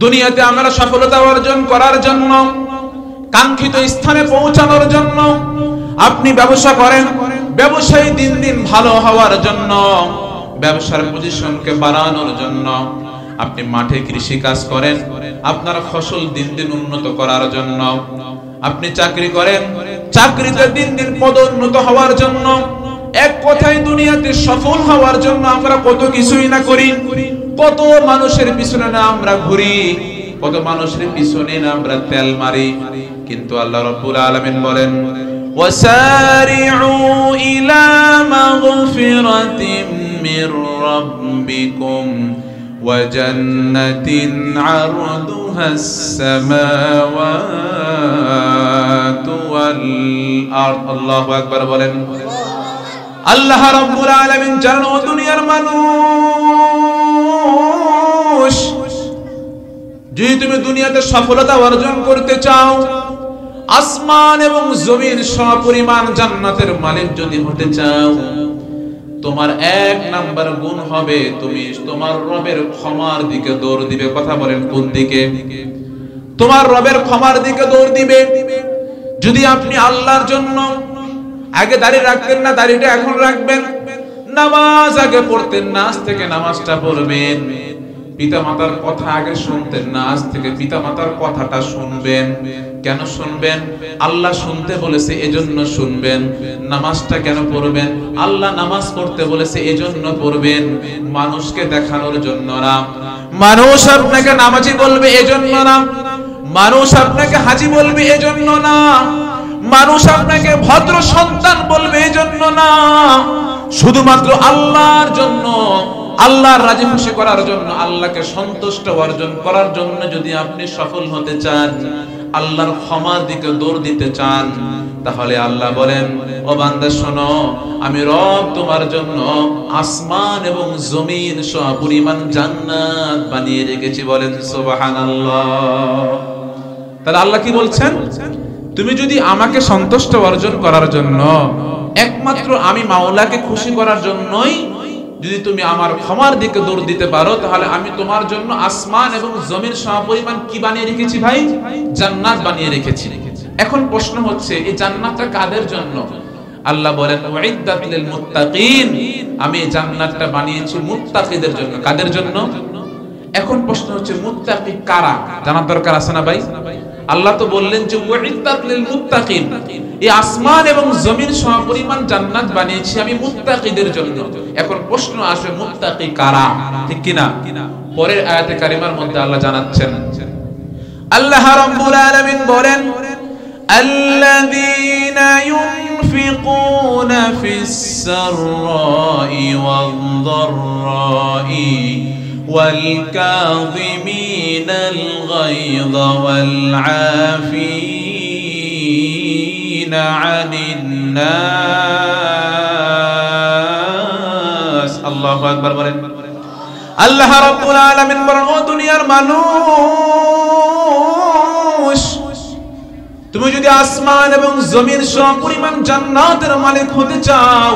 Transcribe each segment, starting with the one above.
দুনিয়াতে আমরা সফলতা অর্জন করার জন্য, কাঙ্ক্ষিত স্থানে পৌঁছানোর জন্য আপনি ব্যবসা করেন, ব্যবসায় দিন দিন ভালো হওয়ার জন্য, ব্যবসার পজিশনকে বাড়ানোর জন্য। আপনি মাঠে কৃষি কাজ করেন, আপনার ফসল দিন দিন উন্নত করার জন্য। আপনি চাকরি করেন, চাকরিতে দিন দিন পদোন্নত হওয়ার জন্য। এক কথায় দুনিয়াতে সফল হওয়ার জন্য আমরা কত কিছুই না করি, কত মানুষের পিছনে না আমরা ঘুরি, কত মানুষের পিছনে না আমরা তেল মারি। কিন্তু আল্লাহ রাব্বুল আলামিন বলেন, ওয়াসারিউ ইলা মাগফিরাতিম মির রাব্বিকুম ওয়া জান্নাতিন আরদুহাস সামাওয়াতু ওয়াল আরদ। আল্লাহু আকবার বলেন। আল্লাহ রাব্বুল আলামিন জানো দুনিয়ার মানুষ, যদি তুমি দুনিয়াতে সফলতা অর্জন করতে চাও, আসমান এবং জমিন সমপরিমাণ জান্নাতের মালিক যদি হতে চাও, তোমার এক নাম্বার গুণ হবে তুমি তোমার রবের ক্ষমার দিকে দৌড় দিবে। কথা বলেন, কোন দিকে? তোমার রবের ক্ষমার দিকে দৌড় দিবে। যদি আপনি আল্লাহর জন্য আগে দাড়ি রাখতেন না, দাড়িটা এখন রাখবেন। নামাজ আগে পড়তেন না, আজ থেকে নামাজটা পড়বেন। পিতা মাতার কথা আগে শুনতেন না, আজ থেকে পিতা মাতার কথাটা শুনবেন। কেন শুনবেন? আল্লাহ শুনতে বলেছে এজন্য শুনবেন। নামাজটা কেন পড়বেন? আল্লাহ নামাজ পড়তে বলেছে এজন্য পড়বেন, মানুষকে দেখানোর জন্য না। মানুষ আপনাকে নামাজি বলবে এজন্য না, মানুষ আপনাকে হাজি বলবে এজন্য না, মানুষ আপনাকে ভদ্র সন্তান বলবে এজন্য না। শুধুমাত্র আল্লাহর জন্য, আল্লাহর রাজি খুশি করার জন্য, আল্লাহকে সন্তুষ্ট অর্জন করার জন্য যদি আপনি সফল হতে চান, আল্লাহর ক্ষমার দিকে দৌড় দিতে চান, তাহলে আল্লাহ বলেন, ও বান্দা শোনো, আমি রব তোমার জন্য আসমান এবং জমিন সমপরিমাণ জান্নাত বানিয়ে রেখেছি। বলেন সুবহানাল্লাহ। তাহলে আল্লাহ কি বলছেন? তুমি যদি আমাকে সন্তুষ্ট অর্জন করার জন্য, একমাত্র আমি মাওলাকে খুশি করার জন্যই যদি তুমি আমার ক্ষমার দিকে দৌড় দিতে পারো, তাহলে আমি তোমার জন্য আসমান এবং জমির সমপরিমাণ কি বানিয়ে রেখেছি ভাই? জান্নাত বানিয়ে রেখেছি। এখন প্রশ্ন হচ্ছে, এই জান্নাতটা কাদের জন্য? আল্লাহ বলেন, উইদ্দাত লিল মুত্তাকিন, আমি এই জান্নাতটা বানিয়েছি মুত্তাকিদের জন্য। কাদের জন্য? এখন প্রশ্ন হচ্ছে, মুত্তাকি কারা? জানার দরকার আছে না ভাই? আল্লাহ তো বললেন যে উইদ্দাত লিল মুত্তাকিন, এই আসমান এবং জমিন সমপরিমাণ জান্নাত বানিয়েছি আমি মুত্তাকিদের জন্য। এখন প্রশ্ন আসে, মুত্তাকি কারা? ঠিক কি না? পরের আয়াতে কারিমার মধ্যে আল্লাহ জানাচ্ছেন, আল্লাহ রাব্বুল আলামিন বলেন, আল্লাযীনা ইউনফিকুনা ফিস সাররাই ওয়াদ দাররাই ওয়াল কাযিমিনাল গায়যা ওয়াল আফিনা আনিন নাস। আল্লাহু আকবার বলেন। আল্লাহ রাব্বুল আলামিন বলেন, ও দুনিয়ার মানুষ, তুমি যদি আসমান এবং জমির সমপরিমাণ জান্নাতের মালিক হতে চাও,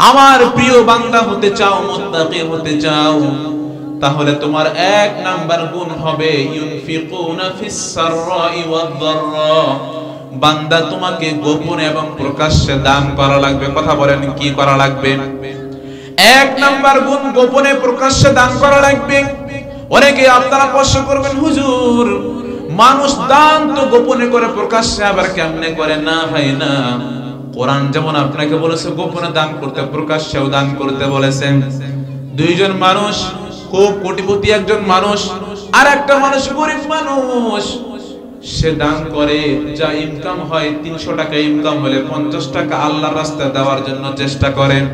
আমার প্রিয় বান্দা হতে চাও, মুত্তাকি হতে চাও, তাহলে তোমার এক নাম্বার গুণ হবে ইউনফিকুনা ফিস সাররাই ওয়াদ দাররা। বান্দা, তোমাকে গোপনে এবং প্রকাশ্যে দান করা লাগবে। কথা বলেন, কি করা লাগবে? এক নাম্বার গুণ, গোপনে প্রকাশ্যে দান করা লাগবে। অনেকে আপনারা প্রশ্ন করবেন, হুজুর, মানুষ দান তো গোপনে করে, প্রকাশ্যে আবার কেমনে করে? না ভাই না, কোরআন যেমন আপনাকে বলেছে গোপনে দান করতে, প্রকাশ্যেও দান করতে বলেছেন। দুইজন মানুষ, খুব কোটিপতি একজন মানুষ, আর একটা মানুষ গরিব মানুষ, সে দান করে, যা ইনকাম হয় 300 টাকা ইনকাম হলে 50 টাকা আল্লাহর রাস্তায় দেওয়ার জন্য চেষ্টা করেন।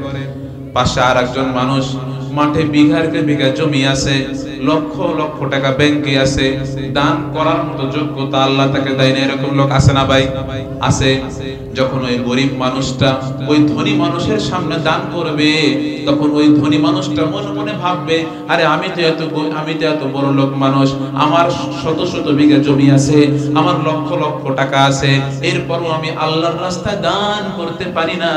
পাশে আর একজন মানুষ, মাঠে বিঘার বিঘা জমি আছে, লক্ষ লক্ষ টাকা ব্যাংকে আছে, দান করার মতো যোগ্যতা আল্লাহ তাকে দেয় না। এরকম লোক আছে না ভাই? আছে। যখন ওই গরিব মানুষটা ওই ধনী মানুষের সামনে দান করবে, তখন ওই ধনী মানুষটা মনে মনে ভাববে, আরে আমি তো এত বড় লোক মানুষ, আমার শত শত বিঘা জমি আছে, আমার লক্ষ লক্ষ টাকা আছে, এরপরও আমি আল্লাহর রাস্তায় দান করতে পারি না।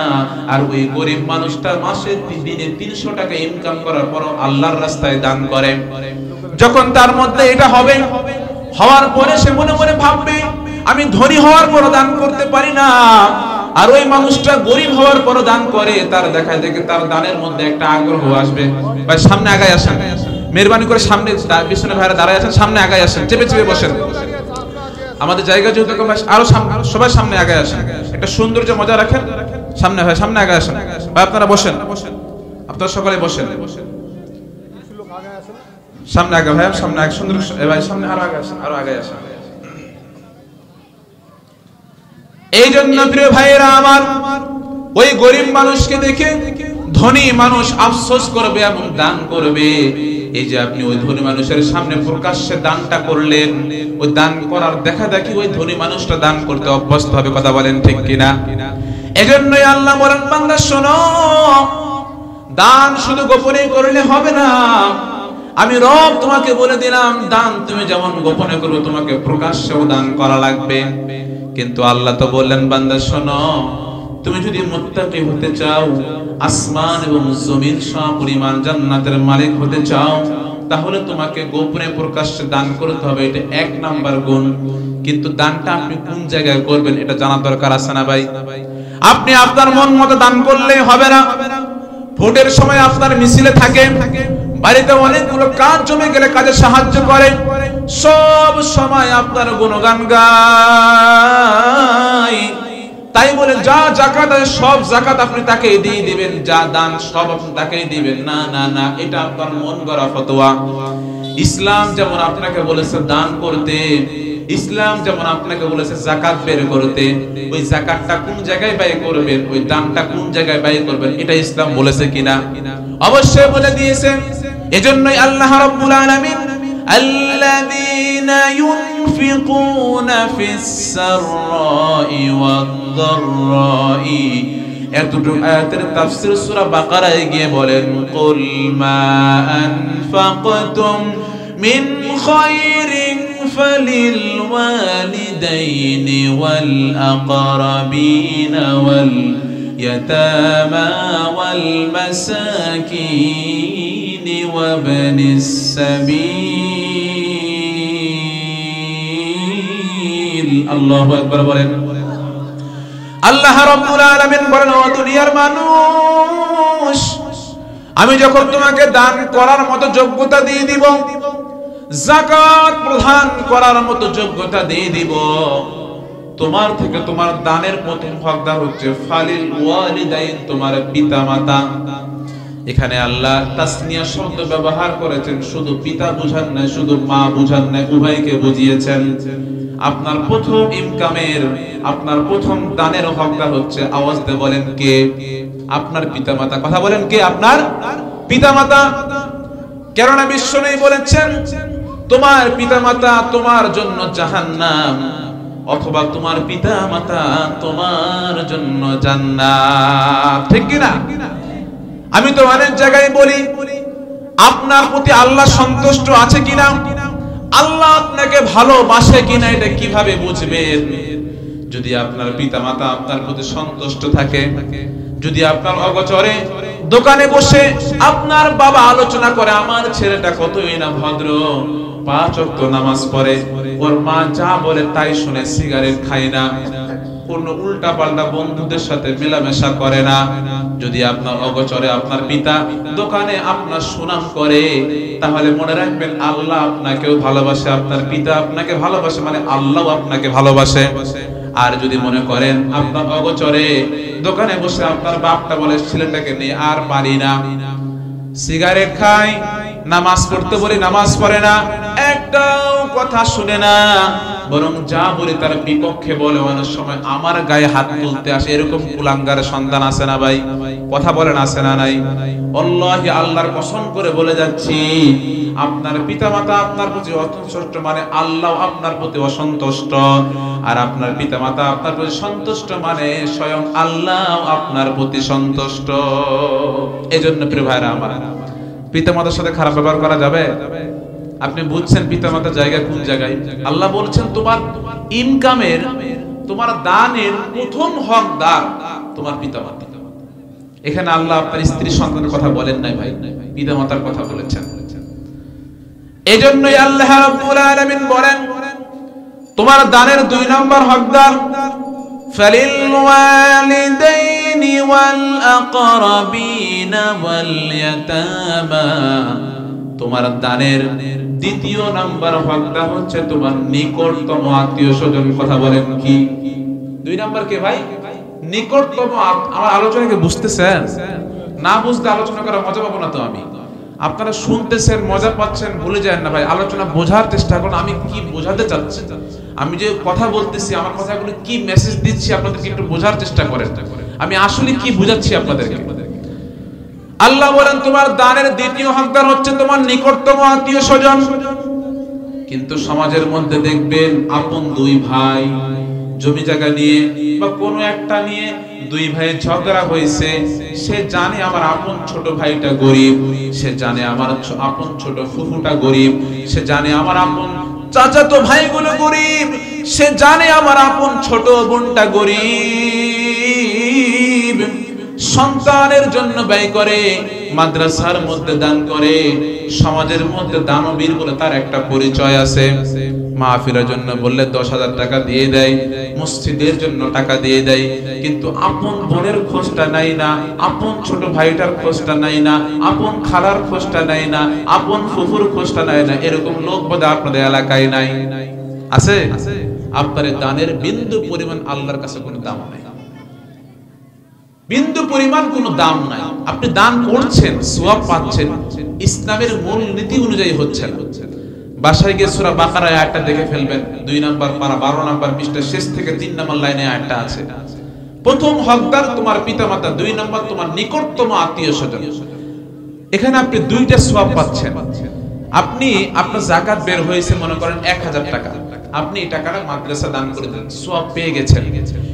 আর ওই গরিব মানুষটা মাসে দিনে 300 টাকা ইনকাম করার পরও আল্লাহর রাস্তায় দান করে। যখন তার মধ্যে এটা হবে, হওয়ার পরে সে মনে মনে ভাববে আমি ধনী হওয়ার পর দান করতে পারি না, আর ওই মানুষটা গরিব হওয়ার পর দান করে, তার দেখায় দেখে তার দানের মধ্যে একটা আগ্রহ আসবে। ভাই সামনে আগায় আসেন, মেহরবানি করে সামনে, পিছনে ভাইরা দাঁড়ায় আছেন, সামনে আগায় আসেন, চেপে চেপে বসেন। আমাদের জায়গা যেহেতু কম, আরো সবাই সামনে আগায় আসেন, একটা সৌন্দর্য মজা রাখেন। সামনে ভাই, সামনে আগায় আসেন ভাই, আপনারা বসেন, আপনারা সকলে বসেন, সামনে আগে ভাই, সামনে আগে, সুন্দর ভাই, সামনে আরো আগে আসেন, আরো আগে আসেন। এই জন্য প্রিয় ভাইয়েরা আমার, ওই গরিব মানুষকে দেখে ধনী মানুষ আফসোস করবে এবং দান করবে। এই যে আপনি ওই ধনী মানুষের সামনে প্রকাশ্যে দানটা করলেন, ওই দান করার দেখা দেখি ওই ধনী মানুষটা দান করতে অভ্যস্ত হবে। কথা বলেন ঠিক কিনা? এজন্যই আল্লাহ বলেন, বান্দা শোনো, দান শুধু গোপনে করলে হবে না। আমি রব তোমাকে বলে দিলাম, দান তুমি যেমন গোপনে করবে, তোমাকে প্রকাশ্যেও দান করা লাগবে। কিন্তু আল্লাহ তো বললেন, বান্দা শোনো, তুমি যদি মুত্তাকি হতে চাও, আসমান এবং জমিন সমপরিমাণ জান্নাতের মালিক হতে চাও, তাহলে তোমাকে গোপনে প্রকাশ্যে দান করতে হবে। এটা 1 নাম্বার গুণ। কিন্তু দানটা আপনি কোন জায়গায় করবেন এটা জানা দরকার আছে না ভাই? আপনি আপনার মন মতো দান করলে হবে না। ভোটের সময় আপনার মিছিলে থাকে, বাড়িতে অনেকগুলো কাজ জমে গেলে কাজে সাহায্য করে, সব সময় আপনার গুণগান গায়, তাই বলে যা যাকাত আছে সব যাকাত আপনি তাকে দিয়ে দিবেন, যা দান সব আপনি তাকেই দিবেন না, না না, এটা আপনার মন গড়া ফতোয়া। ইসলাম যেমন আপনাকে বলেছে দান করতে, ইসলাম যেমন আপনাকে বলেছে যাকাত বের করতে, ওই যাকাতটা কোন জায়গায় ব্যয় করবেন, ওই দানটা কোন জায়গায় ব্যয় করবেন, এটা ইসলাম বলেছে কিনা? অবশ্যই বলে দিয়েছে। এজন্যই আল্লাহ রাব্বুল আলামিন, আল্লাযীনা ইউনফিকুনা ফিস সাররাই ওয়াদ দাররাই, এতটুকু আয়াতের তাফসীর সূরা বাকারায় গিয়ে বলেন, কুল মা আনফাকতুম মিন খায়রিন ফালিল ওয়ালিদাইনি ওয়াল আকরাবিনা ওয়াল ইয়াতামা ওয়াল মাসাকিন ওয়া ইবনিস সাবিল। আল্লাহু আকবার বলেন। আল্লাহ রাব্বুল আলামিন বলেন, ও দুনিয়ার মানুষ, আমি যখন তোমাকে দান করার মতো যোগ্যতা দিয়ে দিব, যাকাত প্রদান করার মতো যোগ্যতা দিয়ে দিব, তোমার থেকে তোমার দানের প্রথম হকদার হচ্ছে ফালিল ওয়ালিদাইন, তোমার পিতামাতা। এখানে আল্লাহ তাসনিয়া শব্দ ব্যবহার করেছেন, শুধু পিতা বুঝান না, শুধু মা বুঝান না, উভয়কে বুঝিয়েছেন। আপনার প্রথম ইনকামের, আপনার প্রথম দানের হকদার হচ্ছে, আওয়াজ দিয়ে বলেন কে? আপনার পিতামাতা। কথা বলেন কে? আপনার পিতামাতা। কেননা বিশ্বনবী বলেছেন, তোমার পিতামাতা তোমার জন্য জাহান্নাম, অথবা তোমার পিতামাতা তোমার জন্য জান্নাত। ঠিক কিনা? আমি তো অনেক জায়গায় বলি, আপনার প্রতি আল্লাহ সন্তুষ্ট আছে কিনা, আল্লাহ আপনাকে ভালোবাসে কিনা, এটা কিভাবে বুঝবেন? যদি আপনার পিতামাতা আপনার প্রতি সন্তুষ্ট থাকে, যদি আপনার অগোচরে দোকানে বসে আপনার বাবা আলোচনা করে, আমার ছেলেটা কতই না ভদ্র, 5 ওয়াক্ত নামাজ পড়ে, ওর মা যা বলে তাই শুনে, সিগারেট খায় না, কোন উল্টা পাল্টা বন্ধুদের সাথে মেলামেশা করে না, যদি আপনার অগোচরে আপনার পিতা দোকানে আপনার সুনাম করে, তাহলে মনে রাখবেন আল্লাহ আপনাকেও ভালোবাসে, আপনার পিতা আপনাকে ভালোবাসে, মানে আল্লাহ আপনাকে ভালোবাসে। আর যদি মনে করেন আপনার অগোচরে দোকানে বসে আপনার বাপটা বলে, ছেলেটাকে নিয়ে আর পারি না, সিগারেট খায়, নামাজ পড়তে বলি নামাজ পড়ে না, একটাও কথা শুনে না, বরং যা বলি তার বিপক্ষে বলে, অনেক সময় আমার গায়ে হাত তুলতে আসে, এরকম কুলাঙ্গারের সন্তান আছে না ভাই? কথা বলেন, আছে না নাই? আল্লাহি, আল্লাহর কসম করে বলে যাচ্ছি, আপনার পিতামাতা আপনার প্রতি অসন্তুষ্ট, মানে আল্লাহ আপনার প্রতি অসন্তুষ্ট, আর আপনার পিতামাতা আপনার প্রতি সন্তুষ্ট, মানে স্বয়ং আল্লাহ আপনার প্রতি সন্তুষ্ট। এজন্য প্রিয় ভাইরা আমার, পিতামাতার সাথে খারাপ ব্যবহার করা যাবে? আপনি বুঝছেন পিতামাতার জায়গা কোন জায়গায়? আল্লাহ বলছেন, তোমার ইনকামের, তোমার দানের প্রথম হকদার তোমার পিতামাতা। এখানে আল্লাহ আপনার স্ত্রী সন্তানের কথা বলেন নাই ভাই, পিতামাতার কথা বলেছেন। এজন্যই আল্লাহ রাব্বুল আলামিন বলেন তোমার দানের 2 নাম্বার হকদার ফালিল ওয়ালিদাইনি ওয়াল আকরাবিনা ওয়াল ইয়াতামা। তোমার দানের দ্বিতীয় নাম্বার হকদার হচ্ছে তোমার নিকটতম আত্মীয় স্বজন। কথা বলেন কি 2 নাম্বার কে ভাই? নিকটতম। আমার আলোচনাকে বুঝতেছেন? না বুঝতে আলোচনা করা মজা পাবো না তো আমি। আপনারা শুনতেছেন, মজা পাচ্ছেন, ভুলে যায় না ভাই। আলোচনা বোঝার চেষ্টা করুন আমি কি বোঝাতে চাচ্ছি, আমি যে কথা বলতেছি আমার কথাগুলো কি মেসেজ দিচ্ছি আপনাদেরকে একটু বোঝার চেষ্টা করেন, আমি আসলে কি বোঝাচ্ছি আপনাদেরকে। আল্লাহ বলেন তোমার দানের দ্বিতীয় হকদার হচ্ছে তোমার নিকটতম আত্মীয় স্বজন। কিন্তু সমাজের মধ্যে দেখবেন আপন 2 ভাই জমি জায়গা নিয়ে বা কোনো একটা নিয়ে 2 ভাইয়ের ঝগড়া হয়েছে, সে জানে আমার আপন ছোট ভাইটা গরিব, সে জানে আমার আপন ছোট ফুফুটা গরিব, সে জানে আমার আপন চাচাতো ভাইগুলো গরিব, সে জানে আমার আপন ছোট বোনটা গরিব। সন্তানের জন্য ব্যয় করে, মাদ্রাসার মধ্যে দান করে, সমাজের মধ্যে দানবীর বলে তার একটা পরিচয় আছে। মাহফিলের জন্য বললে 10,000 টাকা দিয়ে দেয়, মসজিদের জন্য টাকা দিয়ে দেয়, কিন্তু আপন বোনের খোঁজটা নাই না, আপন ছোট ভাইটার খোঁজটা নাই না, আপন খালার খোঁজটা নাই না, আপন ফুফুর খোঁজটা নাই না। এরকম লোক বোধহয় আপনাদের এলাকায় নাই, আছে? আপনার দানের বিন্দু পরিমাণ আল্লাহর কাছে কোনো দাম নাই, বিন্দু পরিমাণ কোনো দাম নাই। আপনি দান করছেন, সওয়াব পাচ্ছেন, ইসলামের মূল নীতি অনুযায়ী হচ্ছে না। বাসায় গিয়ে সূরা বাকারা আয়াতটা দেখে ফেলবেন, 2 নাম্বার পারা 12 নাম্বার পৃষ্ঠা শেষ থেকে 3 নাম্বার লাইনে আয়াতটা আছে। প্রথম হকদার তোমার পিতামাতা, 2 নাম্বার তোমার নিকটতম আত্মীয় স্বজন। এখানে আপনি 2টা সওয়াব পাচ্ছেন। আপনি আপনার যাকাত বের হয়েছে মনে করেন 1000 টাকা, আপনি এই টাকাটা মাদ্রাসা দান করে দেন, সওয়াব পেয়ে গেছেন।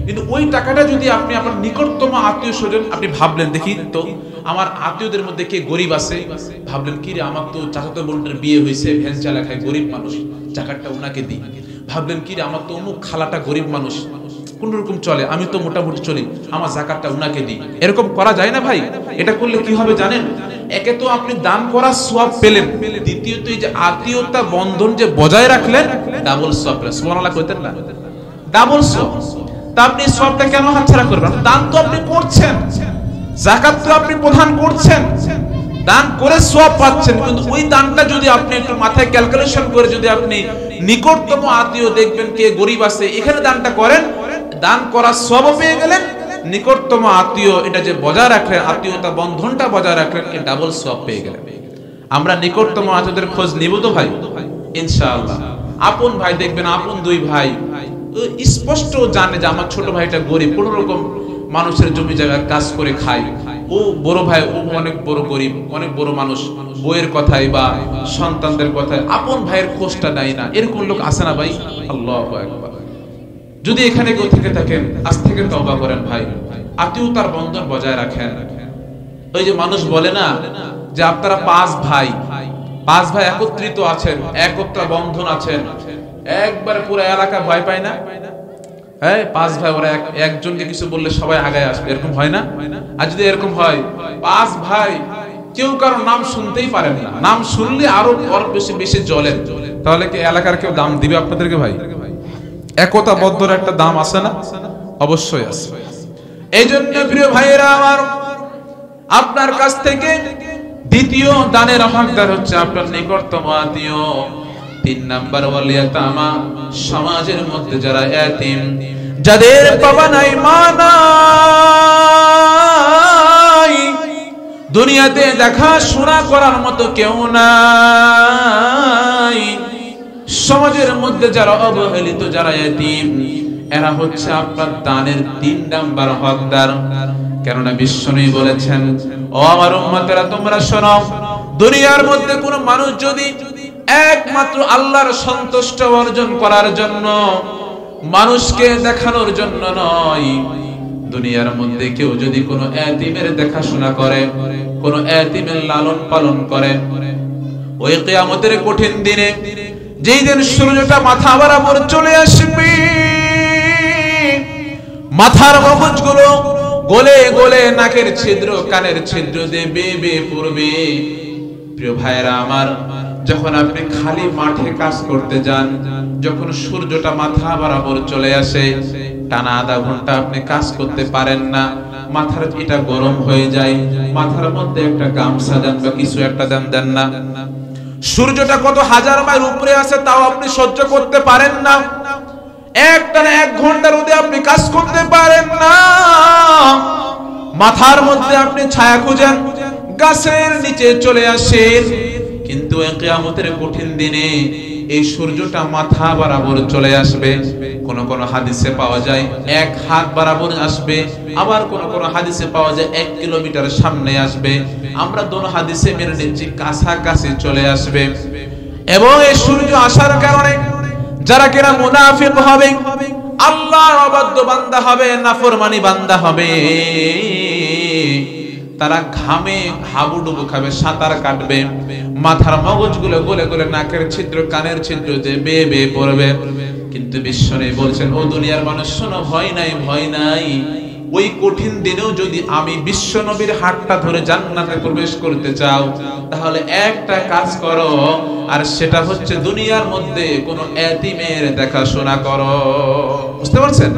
কিন্তু ওই টাকাটা যদি আপনি আপনার নিকটতম আত্মীয় স্বজন, আপনি ভাবলেন দেখি তো আমার আত্মীয়দের মধ্যে কে গরিব আছে, ভাবলেন কি রে আমার তো চাচাতো বোনটার বিয়ে হয়েছে, ভ্যান চালা খায়, গরিব মানুষ, টাকাটা ওনাকে দিই। ভাবলেন কি রে আমার তো অমুক খালাটা গরিব মানুষ, কোন রকম চলে, আমি তো মোটামুটি চলি, আমার যাকাতটা উনাকে দিই। এরকম করা যায় না ভাই? এটা করলে কি হবে জানেন? একে তো আপনি দান করার সওয়াব পেলেন, দ্বিতীয়ত এই যে আত্মীয়তা বন্ধন যে বজায় রাখলেন, ডাবল সওয়াব পেলেন। সুবহানাল্লাহ কইতেন না? ডাবল সওয়াব। তা আপনি সওয়াবটা কেন হাতছাড়া করবেন? দান তো আপনি করছেন, যাকাত তো আপনি প্রদান করছেন, দান করে সওয়াব পাচ্ছেন, কিন্তু ওই দানটা যদি আপনি একটু মাথায় ক্যালকুলেশন করে যদি আপনি নিকটতম আত্মীয় দেখবেন কে গরিব আছে, এখানে দানটা করেন, দান করার সওয়াব পেয়ে গেলেন, নিকটতম আত্মীয় এটা যে বজায় রাখলেন, আত্মীয়তা বন্ধনটা বজায় রাখলেন, এই ডাবল সওয়াব পেয়ে গেলেন। আমরা নিকটতম আত্মীয়দের খোঁজ নিব তো ভাই ইনশাআল্লাহ। আপন ভাই দেখবেন, আপন 2 ভাই স্পষ্ট জানে যে আমার ছোট ভাইটা গরিব, কোন রকম মানুষের জমি জায়গায় কাজ করে খায়, ও বড় ভাই ও অনেক বড় গরিব, অনেক বড় মানুষ, বইয়ের কথাই বা সন্তানদের কথায় আপন ভাইয়ের খোঁজটা নাই না। এরকম লোক আছে না ভাই? আল্লাহু আকবার। যদি এখানে কেউ থেকে থাকেন, আজ থেকে তওবা করেন ভাই, আত্মীয়তার বন্ধন বজায় রাখেন। ওই যে মানুষ বলে না যে আপনারা 5 ভাই একত্রিত আছেন, একত্র বন্ধন আছেন, একবার পুরো এলাকা ভয় পায় না? হ্যাঁ, 5 ভাই, ওরা একজনকে কিছু বললে সবাই আগায় আসবে, এরকম হয় না? আর যদি এরকম হয় 5 ভাই কেউ কারো নাম শুনতেই পারেন না, নাম শুনলে আরো বেশি জ্বলেন, তাহলে কি এলাকার কেউ দাম দিবে আপনাদেরকে ভাই? একতাবদ্ধর একটা দাম আছে না? অবশ্যই আছে। এই জন্য প্রিয় ভাইয়েরা আমার, আপনার কাছ থেকে দ্বিতীয় দানের হকদার হচ্ছে আপনার নিকটতম আত্মীয়। 3 নাম্বার ওয়াল ইয়াতামা, সমাজের মধ্যে যারা এতিম, যাদের বাবা নাই মা নাই, দুনিয়াতে দেখাশোনা করার মতো কেউ নাই, সমাজের মধ্যে যারা অবহেলিত, যারা এতিম, এরা হচ্ছে আপনার দানের 3 নাম্বার হকদার। কেননা বিশ্বনবী বলেছেন, ও আমার উম্মতেরা তোমরা শোনো, দুনিয়ার মধ্যে কোন মানুষ যদি একমাত্র আল্লাহর সন্তুষ্ট অর্জন করার জন্য, মানুষকে দেখানোর জন্য নয়, দুনিয়ার মধ্যে কেউ যদি কোনো এতিমের দেখাশোনা করে, কোনো এতিমের লালন পালন করে, ওই কিয়ামতের কঠিন দিনে, যেই দিন সূর্যটা মাথা বরাবর চলে আসবে, মাথার মগজগুলো গলে গলে নাকের ছিদ্র, কানের ছিদ্র দিয়ে বেয়ে বেয়ে পড়বে। প্রিয় ভাইরা আমার, যখন আপনি খালি মাঠে কাজ করতে যান, যখন সূর্যটা মাথা বরাবর চলে আসে, টানা আধা ঘন্টা আপনি কাজ করতে পারেন না, মাথার এটা গরম হয়ে যায়, মাথার মধ্যে একটা গামছা দেন বা কিছু একটা দেন না, সূর্যটা কত হাজার মাইল উপরে আছে তাও আপনি সহ্য করতে পারেন না, একটানা 1 ঘন্টা রোদে আপনি কাজ করতে পারেন না, মাথার মধ্যে আপনি ছায়া খুঁজেন, গাছের নিচে চলে আসেন, কিন্তু কিয়ামতের কঠিন দিনে এই সূর্যটা মাথা বরাবর চলে আসবে। কোন কোন হাদিসে পাওয়া যায় 1 হাত বরাবর আসবে, আবার কোন কোন হাদিসে পাওয়া যায় 1 কিলোমিটার সামনে আসবে, আমরা দোনো হাদিসে মেনে নিচ্ছি কাছাকাছি চলে আসবে। এবং এই সূর্য আসার কারণে যারা কিনা মুনাফিক হবে, আল্লাহর অবাধ্য বান্দা হবে, নাফরমানি বান্দা হবে, তারা ঘামে হাবুডুবু খাবে, সাঁতার কাটবে, মাথার মগজগুলো গলে গলে নাকের ছিদ্র কানের ছিদ্র দিয়ে বেয়ে বেয়ে পড়বে। কিন্তু বিশ্বনবী বলছেন, ও দুনিয়ার মানুষ শোনো, ভয় নাই, ভয় নাই, ওই কঠিন দিনেও যদি আমি বিশ্বনবীর হাতটা ধরে জান্নাতে প্রবেশ করতে চাও, তাহলে একটা কাজ করো, আর সেটা হচ্ছে দুনিয়ার মধ্যে কোন এতিমের দেখাশোনা করো। বুঝতে পারছেন?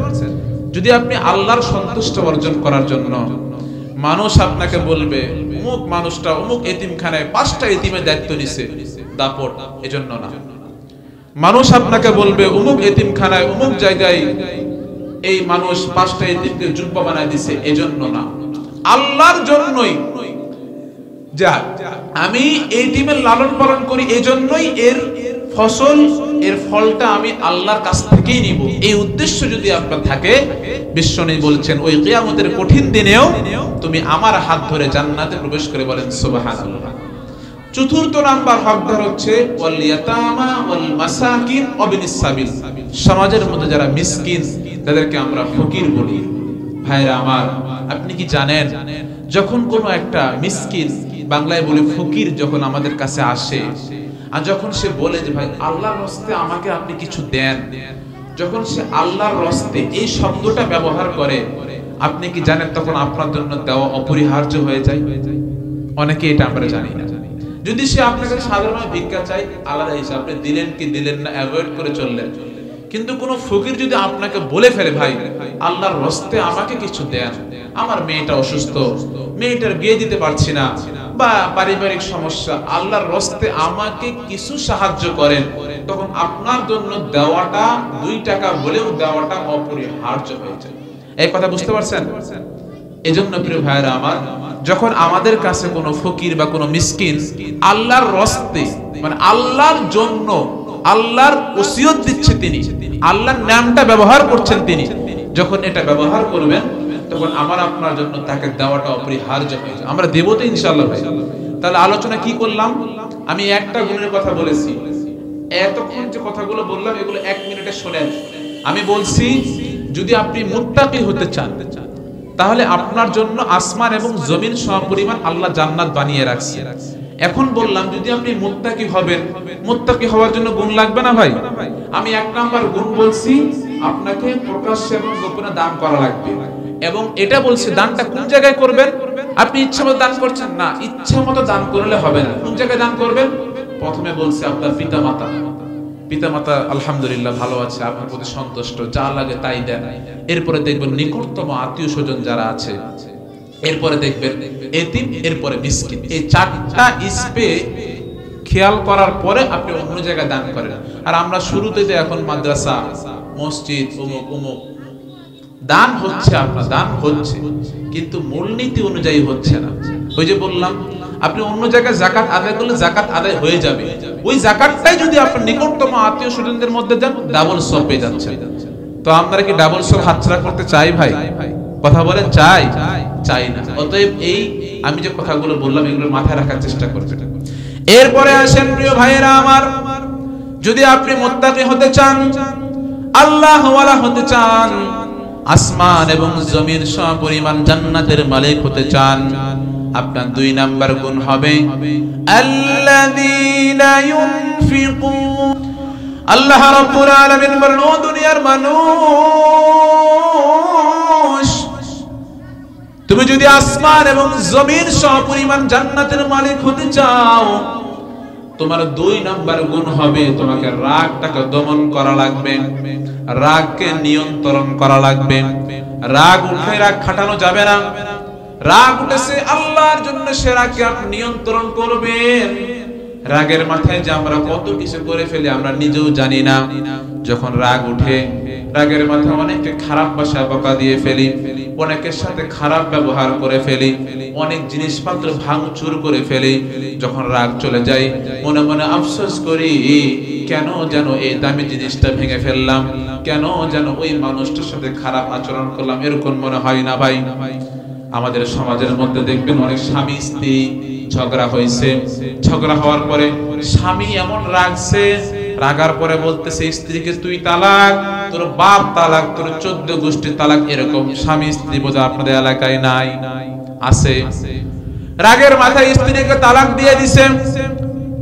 যদি আপনি আল্লাহর সন্তুষ্ট অর্জন করার জন্য, মানুষ আপনাকে বলবে অমুক মানুষটা অমুক এতিমখানায় 5টা এতিমের দায়িত্ব নিছে, দাপট, এজন্য না। মানুষ আপনাকে বলবে অমুক এতিমখানায় অমুক জায়গায় এই মানুষ 5টা এতিমকে জুব্বা বানায় দিছে, এজন্য না, আল্লাহর জন্যই। যা আমি এতিমের লালন পালন করি, এজন্যই এর ফসল, এর ফলটা আমি আল্লাহর কাছ থেকেই নিব, এই উদ্দেশ্য যদি আপনার থাকে, বিশ্বনবী বলছেন ওই কিয়ামতের কঠিন দিনেও তুমি আমার হাত ধরে জান্নাতে প্রবেশ করে বলেন সুবহানাল্লাহ। চতুর্থ নাম্বার হকদার হচ্ছে ওয়াল ইয়াতামা ওয়াল মাসাকিন ওয়াবিনিস সাবিল। সমাজের মধ্যে যারা মিসকিন, তাদেরকে আমরা ফকির বলি। ভাইরা আমার, আপনি কি জানেন, যখন কোনো একটা মিসকিন, বাংলায় বলে ফকির, যখন আমাদের কাছে আসে, আর যখন সে বলে যে ভাই আল্লাহর রাস্তে আমাকে আপনি কিছু দেন, যখন সে আল্লাহর রাস্তে এই শব্দটা ব্যবহার করে, আপনি কি জানেন তখন আপনার জন্য দেওয়া অপরিহার্য হয়ে যায়? অনেকে এটা আমরা জানি না। যদি সে আপনার কাছে সাধারণ ভিক্ষা চাই, আলাদা হিসাব, আপনি দিলেন কি দিলেন না অ্যাভয়েড করে চললেন। কিন্তু কোন ফকির যদি আপনাকে বলে ফেলে ভাই আল্লাহর রাস্তে আমাকে কিছু দেন, আমার মেয়েটা অসুস্থ, মেয়েটার বিয়ে দিতে পারছি না, বা পারিবারিক সমস্যা, আল্লাহর রাস্তে আমাকে কিছু সাহায্য করেন, তখন আপনার জন্য দেওয়াটা 2 টাকা বলেও দেওয়াটা অপরিহার্য হয়ে যায়। এই কথা বুঝতে পারছেন? এজন্য প্রিয় ভাইরা আমার, যখন আমাদের কাছে কোনো ফকির বা কোনো মিসকিন আল্লাহর রাস্তে, মানে আল্লাহর জন্য, আল্লাহর ওসিয়ত দিচ্ছে তিনি, আল্লাহর নামটা ব্যবহার করছেন তিনি, যখন এটা ব্যবহার করবেন তখন আমার আপনার জন্য তাকে দেওয়াটা অপরিহার্য হয়ে যায়। আমরা দেব তো ইনশাআল্লাহ ভাই। তাহলে আলোচনা কি করলাম? আমি একটা গুণের কথা বলেছি, এতক্ষণ যে কথাগুলো বললাম এগুলো 1 মিনিটে শুনেন। আমি বলছি যদি আপনি মুত্তাকি হতে চান, তাহলে আপনার জন্য আসমান এবং জমিন সমপরিমাণ আল্লাহ জান্নাত বানিয়ে রাখছে। এখন বললাম যদি আপনি মুত্তাকি হবেন, মুত্তাকি হওয়ার জন্য গুণ লাগবে না ভাই? আমি 1 নাম্বার গুণ বলছি, আপনাকে প্রকাশ্যে এবং গোপনে দান করা লাগবে। এবং এটা বলছি দানটা কোন জায়গায় করবেন? আপনি ইচ্ছামতো দান করছেন না, ইচ্ছামতো দান করলে হবে না। কোন জায়গায় দান করবেন? প্রথমে বলছি আপনার পিতামাতা, পিতামাতা আলহামদুলিল্লাহ ভালো আছে, আপনার প্রতি সন্তুষ্ট, যা লাগে তাই দেন। এরপরে দেখবেন নিকটতম আত্মীয় স্বজন যারা আছে, এরপরে দেখবেন এতিম, এরপরে মিসকিন। এই 4টা স্পে খেয়াল করার পরে আপনি অন্য জায়গায় দান করেন। আর আমরা শুরুতে যে এখন মাদ্রাসা, মসজিদ, অমুক অমুক দান হচ্ছে, আপনার দান হচ্ছে, কিন্তু মূলনীতি অনুযায়ী হচ্ছে না। ওই যে বললাম আপনি অন্য জায়গায় যাকাত আদায় করলে যাকাত আদায় হয়ে যাবে, ওই যাকাতটাই যদি আপনি নিকটতম আত্মীয় স্বজনদের মধ্যে দেন ডাবল সওয়াব পেয়ে যাচ্ছেন। তো আমরা কি ডাবল সওয়াব হাতছাড়া করতে চাই ভাই? কথা বলেন, চাই? চাই না। অতএব এই আমি যে কথাগুলো বললাম এগুলো মাথায় রাখার চেষ্টা করবেন। এরপরে আসেন প্রিয় ভাইয়েরা আমার, যদি আপনি মুত্তাকি হতে চান, আল্লাহ ওয়ালা হতে চান, আসমান এবং জমিন সমপরিমাণ জান্নাতের মালিক হতে চান, আপনার 2 নাম্বার গুণ হবে আল্লাযীনা ইউনফিকুন। আল্লাহ রাব্বুল আলামিন বলেন, ও দুনিয়ার মানুষ, তুমি যদি আসমান এবং জমিন সমপরিমাণ জান্নাতের মালিক হতে চাও, তোমার 2 নাম্বার গুণ হবে তোমাকে রাগটাকে দমন করা লাগবে, রাগকে নিয়ন্ত্রণ করা লাগবে। রাগ উঠে রাগ খাটানো যাবে না। রাগ উঠেছে আল্লাহর জন্য, সে রাগকে আপনি নিয়ন্ত্রণ করবেন। রাগের মাথায় যে আমরা কত কিছু করে ফেলি আমরা নিজেও জানি না। যখন রাগ উঠে রাগের মাথায় অনেককে খারাপ ভাষা বকা দিয়ে ফেলি, অনেকের সাথে খারাপ ব্যবহার করে ফেলি, অনেক জিনিসপত্র ভাঙচুর করে ফেলি। যখন রাগ চলে যায় মনে মনে আফসোস করি, কেন যেন এই দামি জিনিসটা ভেঙে ফেললাম, কেন যেন ওই মানুষটার সাথে খারাপ আচরণ করলাম, এরকম মনে হয় না ভাই? আমাদের সমাজের মধ্যে দেখবেন অনেক স্বামী স্ত্রী ঝগড়া হয়েছে, ঝগড়া হওয়ার পরে স্বামী এমন রাগছে, রাগার পরে বলতেছে স্ত্রীকে তুই তালাক, তোর বাপ তালাক, তোর 14 গোষ্ঠী তালাক। এরকম স্বামী স্ত্রী বোঝা আপনাদের এলাকায় নাই? আছে। রাগের মাথায় স্ত্রীকে তালাক দিয়ে দিছে।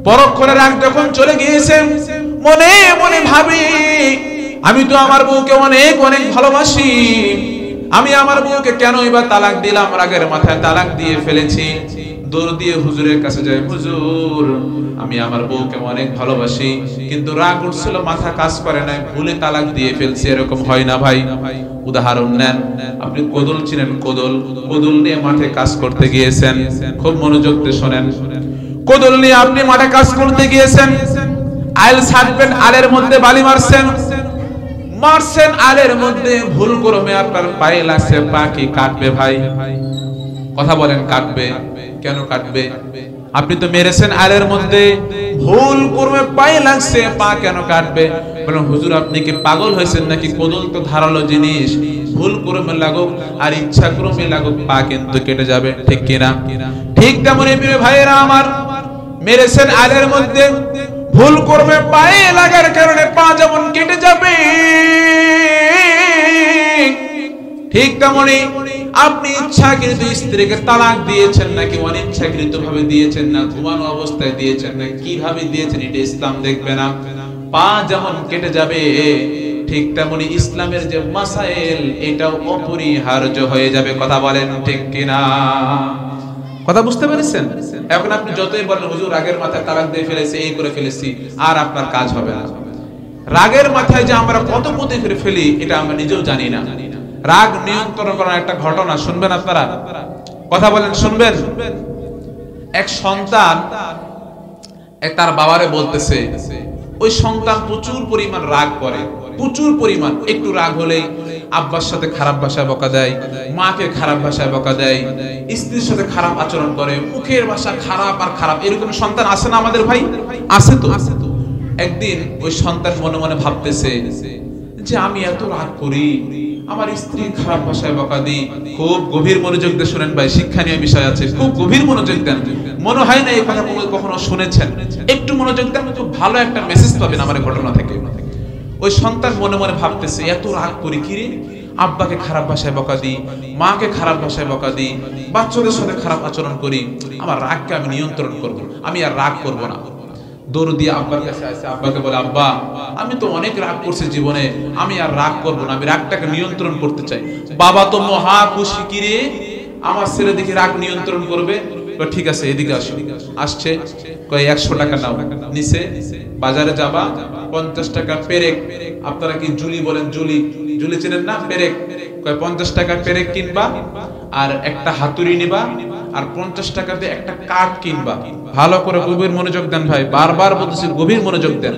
পরক্ষণে রাগ যখন চলে গিয়েছে মনে মনে ভাবি, আমি তো আমার বউকে অনেক অনেক ভালোবাসি, আমি আমার বউকে কেনই বা তালাক দিলাম? রাগের মাথায় তালাক দিয়ে ফেলেছি। দৌড় দিয়ে হুজুরের কাছে যায়, হুজুর আমি আমার বউকে অনেক ভালোবাসি, কিন্তু রাগ উঠছিল, মাথা কাজ করে নাই, ভুলে তালাক দিয়ে ফেলছি। এরকম হয় না ভাই? উদাহরণ নেন, আপনি কোদল চিনেন? কোদল নিয়ে মাঠে কাজ করতে গিয়েছেন, খুব মনোযোগ দিয়ে শোনেন। কোদল নিয়ে আপনি মাঠে কাজ করতে গিয়েছেন, আইল ছাড়বেন, আলের মধ্যে বালি মারছেন, আলের মধ্যে ভুল ক্রমে আপনার পায়ে লাগছে, পা কি কাটবে ভাই? কথা বলেন, কাটবে? কেন কাটবে? আপনি তো মেরেছেন আলের মধ্যে, ভুল ক্রমে পায়ে লাগছে, পা কেন কাটবে? বলেন হুজুর আপনি কি পাগল হয়েছেন নাকি? কোদল তো ধারালো জিনিস, ভুল ক্রমে লাগুক আর ইচ্ছা ক্রমে লাগুক পা কিন্তু কেটে যাবে, ঠিক কিনা? ঠিক তেমনি প্রিয় ভাইয়েরা আমার, মেরেছেন আলের মধ্যে, ভুল করবে পায়ে লাগার কারণে পা যেমন কেটে যাবে, ঠিক তেমনি আপনি ইচ্ছাকৃত স্ত্রীকে তালাক দিয়েছেন নাকি অনিচ্ছাকৃত ভাবে দিয়েছেন, না ঘুমানো অবস্থায় দিয়েছেন, না কিভাবে দিয়েছেন, এটা ইসলাম দেখবে না। পা যেমন কেটে যাবে ঠিক তেমনি ইসলামের যে মাসাইল এটাও অপরিহার্য হয়ে যাবে। কথা বলেন ঠিক কিনা? কথা বুঝতে পেরেছেন? এখন আপনি যতই বলেন হুজুর রাগের মাথায় তালাক দিয়ে ফেলেছি, এই করে ফেলেছি, আর আপনার কাজ হবে না। রাগের মাথায় যে আমরা কত ক্ষতি করে ফেলি এটা আমরা নিজেও জানি না। রাগ নিয়ন্ত্রণ করার একটা ঘটনা শুনবেন আপনারা? কথা বলেন, শুনবেন? এক সন্তান তার বাবারে বলতেছে, ওই সন্তান প্রচুর পরিমাণ রাগ করে, প্রচুর পরিমাণ, একটু রাগ হলেই আব্বার সাথে খারাপ ভাষায় বকা দেয়, মাকে খারাপ ভাষায় বকা দেয়, স্ত্রীর সাথে খারাপ আচরণ করে, মুখের ভাষা খারাপ আর খারাপ। এরকম সন্তান আছে না আমাদের ভাই? আছে তো। একদিন ওই সন্তান মনে মনে ভাবতেছে যে আমি এত রাগ করি, আমার স্ত্রী খারাপ ভাষায় বকা দিই। খুব গভীর মনোযোগ দিয়ে শুনেন ভাই, শিক্ষণীয় বিষয় আছে, খুব গভীর মনোযোগ দেন। মনে হয় না এই কথা কখনো শুনেছেন, একটু মনোযোগ দেন, খুব ভালো একটা মেসেজ পাবেন আমার ঘটনা থেকে। ওই সন্তান মনে মনে ভাবতেছে এত রাগ করি কি রে, আব্বাকে খারাপ ভাষায় বকা দিই, মাকে খারাপ ভাষায় বকা দিই, বাচ্চাদের সাথে খারাপ আচরণ করি, আমার রাগকে আমি নিয়ন্ত্রণ করব, আমি আর রাগ করব না। দৌড় দিয়ে আব্বার কাছে আসে, আব্বাকে বলে আব্বা আমি তো অনেক রাগ করছি জীবনে, আমি আর রাগ করব না, আমি রাগটাকে নিয়ন্ত্রণ করতে চাই। বাবা তো মহা খুশি, কি রে আমার ছেলে দেখি রাগ নিয়ন্ত্রণ করবে। ঠিক আছে এদিকে আসো। আসছে, কয় 100 টাকা নাও। নিচে বাজারে যাবা, 50 টাকা পেরেক, আপনারা কি জুলি বলেন? জুলি, জুলি চেনেন না? পেরেক, কয় 50 টাকার পেরেক কিনবা, আর একটা হাতুড়ি নিবা, আর 50 টাকা দিয়ে একটা কাঠ কিনবা। ভালো করে গভীর মনোযোগ দেন ভাই, বারবার বলতেছি গভীর মনোযোগ দেন।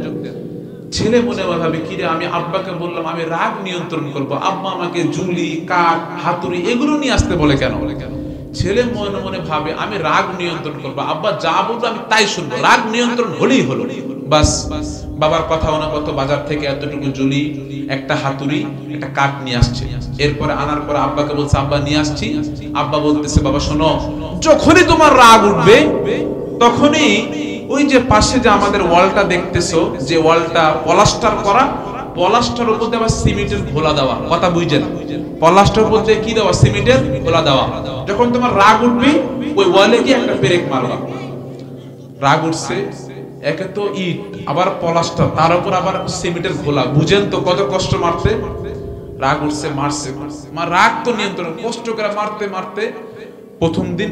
ছেলে মনে ভাবে কি রে, আমি আব্বাকে বললাম আমি রাগ নিয়ন্ত্রণ করব, আব্বা আমাকে জুলি, কাঠ, হাতুড়ি এগুলো নিয়ে আসতে বলে কেন? ছেলে মনে মনে ভাবে আমি রাগ নিয়ন্ত্রণ করবো, আব্বা যা বলবো আমি তাই শুনবো, রাগ নিয়ন্ত্রণ হলেই হলো। বাস বাবার কথা অনুমত বাজার থেকে এতটুকু জুলি, একটা হাতুড়ি, একটা কাঠ নিয়ে আসছে। এরপরে আনার পরে আব্বাকে বলছে আব্বা নিয়ে আসছি। আব্বা বলতেছে বাবা শোনো, যখনই তোমার রাগ উঠবে তখনই ওই যে পাশে যে আমাদের ওয়ালটা দেখতেছো, যে ওয়ালটা প্লাস্টার করা, প্লাস্টার উপর দিয়ে আবার সিমেন্টের ঘোলা দেওয়া। কথা বুঝছেন? প্লাস্টার উপর দিয়ে কি দেওয়া? সিমেন্টের ঘোলা দেওয়া। যখন তোমার রাগ উঠবে ওই ওয়ালে গিয়ে একটা পেরেক মারবা। রাগ উঠছে, একে তো ইট, আবার প্লাস্টার, তার উপর আবার সিমেন্টের ঘোলা, বুঝেন তো কত কষ্ট মারতে। রাগ উঠছে, মারছে, আমার রাগ তো নিয়ন্ত্রণ, কষ্ট করে মারতে মারতে প্রথম দিন